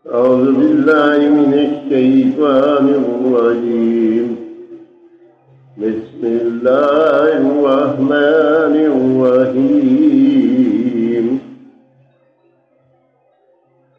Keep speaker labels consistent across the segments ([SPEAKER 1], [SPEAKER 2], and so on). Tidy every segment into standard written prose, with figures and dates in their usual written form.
[SPEAKER 1] أعوذ بالله من الشيطان الرجيم. بسم الله الرحمن الرحيم.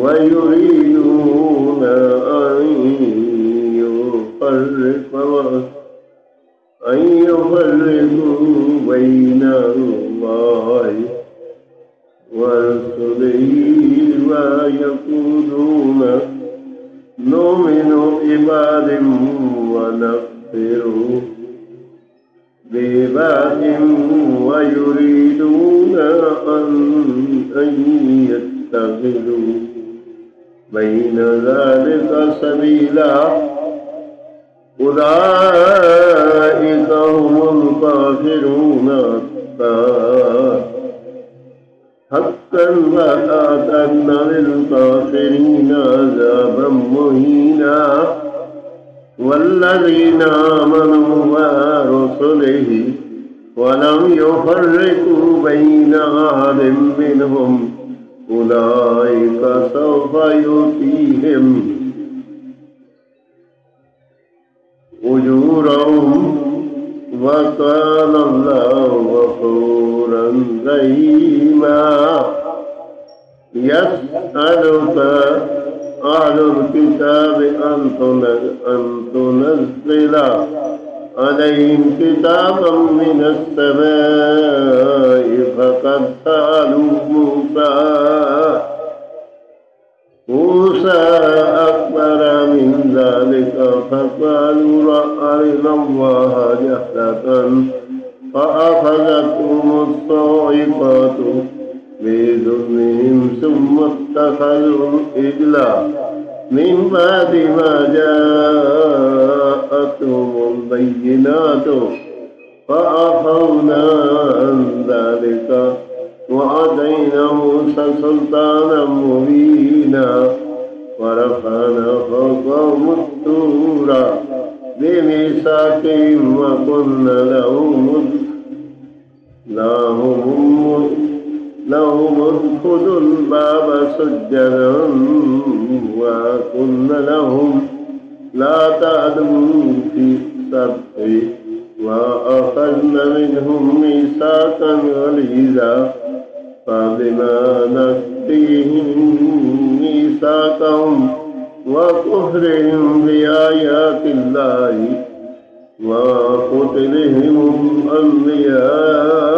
[SPEAKER 1] ويريدون أن يفرقوا بين الله ورسله ويقولون نؤمن ببعض ونكفر ببعض ويريدون أن يتخذوا بين ذلك سبيلا أولئك هم الكافرون حقا وأعتدنا للكافرين عذابا مهينا. والذين آمنوا ورسله ولم يفرقوا بين أحد منهم أولئك سوف يؤتيهم أجورهم وكان الله غفورا رحيما. يسألك أهل الكتاب أن تنزل عليهم كتابا من السماء فقد سألوا موسى أكبر من ذلك فقالوا أرنا الله جهرة فأخذتهم الصاعقة بظلمهم ثم اتخذوا العجل من بعد ما جاءتهم البينات فعفونا عن ذلك وآتينا موسى سلطانا مبينا ورفعنا فوقهم الطور بميثاقهم وقلنا لهم ادخلوا الباب سجدا وقلنا لهم لا تعدوا في السبت وأخذنا منهم ميثاقا غليظا فبما نقضهم ميثاقهم وكفرهم بآيات الله وقتلهم الأنبياء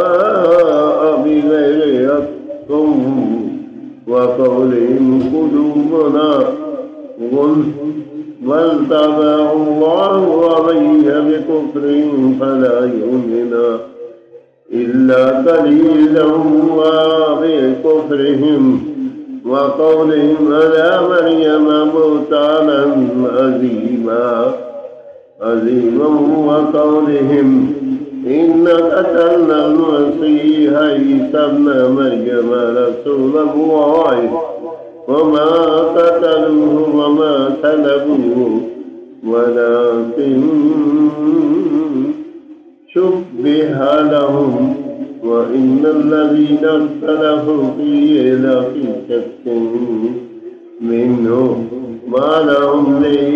[SPEAKER 1] بغير حق وقولهم قلوبنا غلف بل طبع الله عليها بكفرهم فلا يؤمن إلا قليلا وبكفرهم وقولهم على مريم بهتانا عظيما وقولهم إن قتلنا المسيح عيسى ابن مريم رسول الله وما قتلوه وما صلبوه ولكن شبه لهم وإن الذين اختلفوا فيه لفي شك منه ما لهم به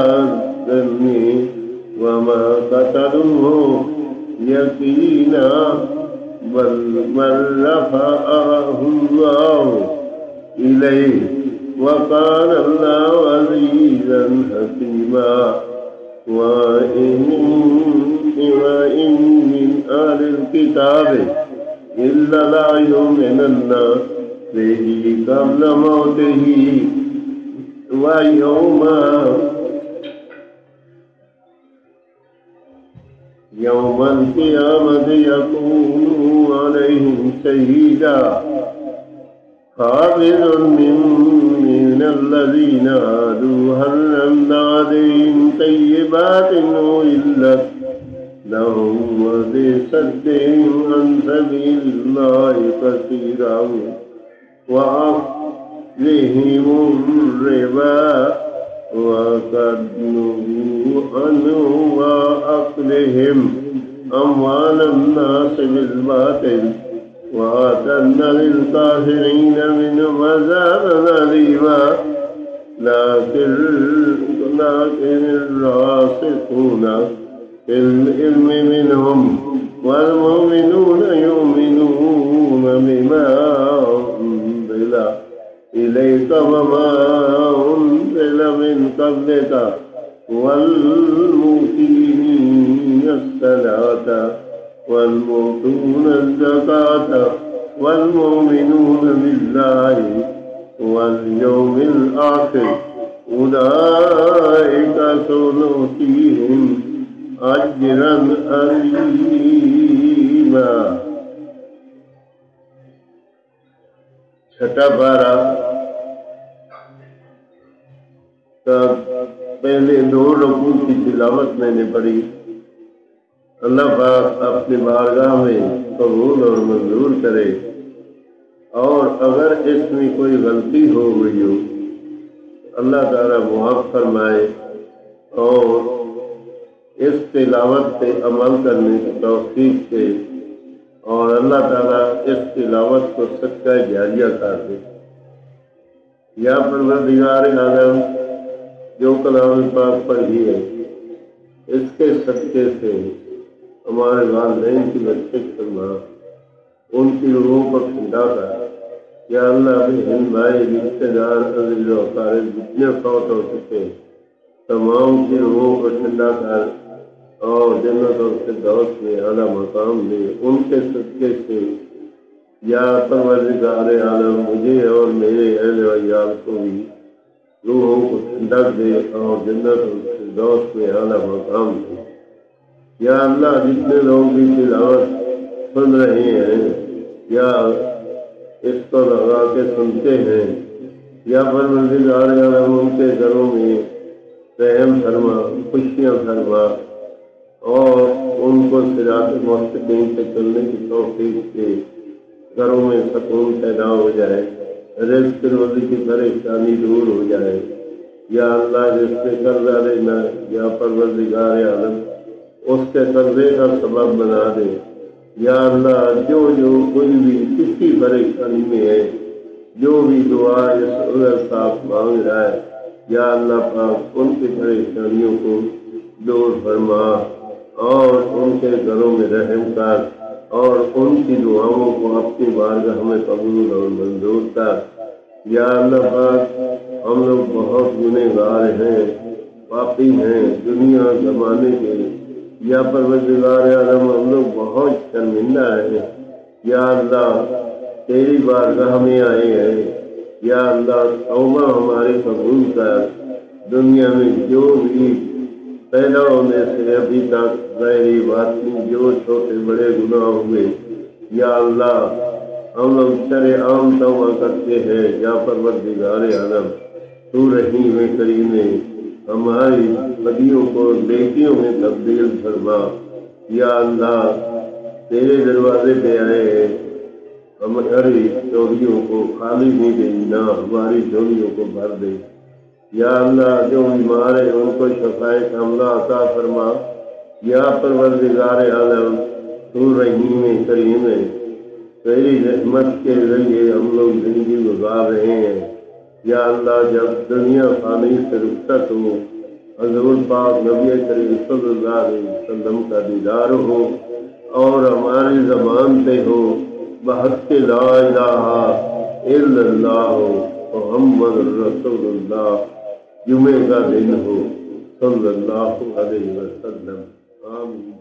[SPEAKER 1] اعتبارني وما قتلوه يقينا بل رفعه الله إليه وكان الله عزيزا حكيما وإن من أهل الكتاب إلا لا يؤمنن به قبل موته ويوم القيامة يكون عليهم شهيدا حافظ من الذين هادوا حرمنا عليهم طيبات أحلت لهم وبصدهم عن سبيل الله كثيرا وأكلهم الربا وقد نهوا عنه وأكلهم أموال الناس بالباطل وأعتدنا للكافرين منهم عذابا أليما لكن الراسخون في العلم منهم والمؤمنون يؤمنون بما أنزل إليك وما أنزل من قبلك والمقيمين الصلاة والمؤتون الزكاة والمؤمنون بالله واليوم الآخر أولئك سنؤتيهم أجرا عظيما. چھٹا پارہ پہلے 2 رکوع کی تلاوت میں نے پڑھی. اللہ پاک اپنی بارگاہ میں قبول اور منظور کرے، اور اگر اس میں کوئی غلطی ہو گئی ہو اللہ تعالیٰ معاف فرمائے اور اس تلاوت پہ عمل کرنے کی توفیق دے، اور اللہ تعالیٰ اس تلاوت کو صدقہ جاریہ کر دے. یا پروردگار عالم، جو کلام پاک پڑھی ہے اس کے صدقے سے ہمارے والدین کی بخشش فرما، ان کی روحوں کو ٹھنڈا کر. یا اللہ اپنے ہند بھائی رشتے دار عزیز و اقارب جتنے فوت ہو چکے تمام کی روحوں کو ٹھنڈا کر اور جنت اور فردوس میں اعلیٰ مقام دے ان کے صدقے سے. یا پروردگار عالم، مجھے اور میرے اہل و عیال کو بھی روحوں کو ٹھنڈک دے اور جنت اور فردوس میں اعلیٰ مقام دے. یا اللہ جتنے لوگ بھی تلاوت سن رہے ہیں یا اس کو لگا کے سنتے ہیں، یا پروردگار عالم ان کے گھروں میں رحم فرما، خوشیاں فرما اور ان کو صراط مستقیم سے چلنے کی توفیق دے. گھروں میں سکون پیدا ہو جائے، رزق روزی کی پریشانی دور ہو جائے. یا اللہ جس سے قرضہ لینا یا پروردگار عالم اس کے قرضے کا سبب بنا دے. یا اللہ جو کوئی بھی کسی پریشانی میں ہے، جو بھی دعا اس صاحب مانگ رہا ہے، یا اللہ پاک ان کی پریشانیوں کو دور فرما اور ان کے گھروں میں رحم کر اور ان کی دعاؤں کو اپنی بارگاہ میں قبول اور منظور کر. یا اللہ پاک ہم لوگ بہت گنہگار ہیں، پاپی ہیں دنیا زمانے کے. یا پروردگار عالم ہم لوگ بہت شرمندہ ہیں. یا اللہ تیری بارگاہ میں آئے ہیں. یا اللہ توبہ ہماری قبول کر. دنیا میں جو بھی پیدا ہونے سے ابھی تک ظاہری باطنی جو چھوٹے بڑے گناہ ہوئے، یا اللہ ہم لوگ شرع عام توبہ کرتے ہیں. یا پروردگار عالم تو رحیم کریم ہماری بدیوں کو نیکیوں میں تبدیل فرما. یا اللہ تیرے دروازے پہ آئے ہیں، ہماری چوریوں کو خالی نہیں دینا، ہماری چوریوں کو بھر دے. یا اللہ جو بیمار ہیں ان کو شفائے کاملہ عطا فرما. یا پروردگار عالم تو رحیم کریم ہے، تیری رحمت کے ذریعے ہم لوگ زندگی گزار رہے ہیں. یا اللہ جب دنیا فانی سے رخصت ہو حضور پاک نبی کریم صلی اللہ علیہ وسلم کا دیدار ہو اور ہماری زبان پہ ہو بحق لا الہ الا اللہ محمد رسول اللہ جمعے کا دن ہو صلی اللہ علیہ وسلم آمین.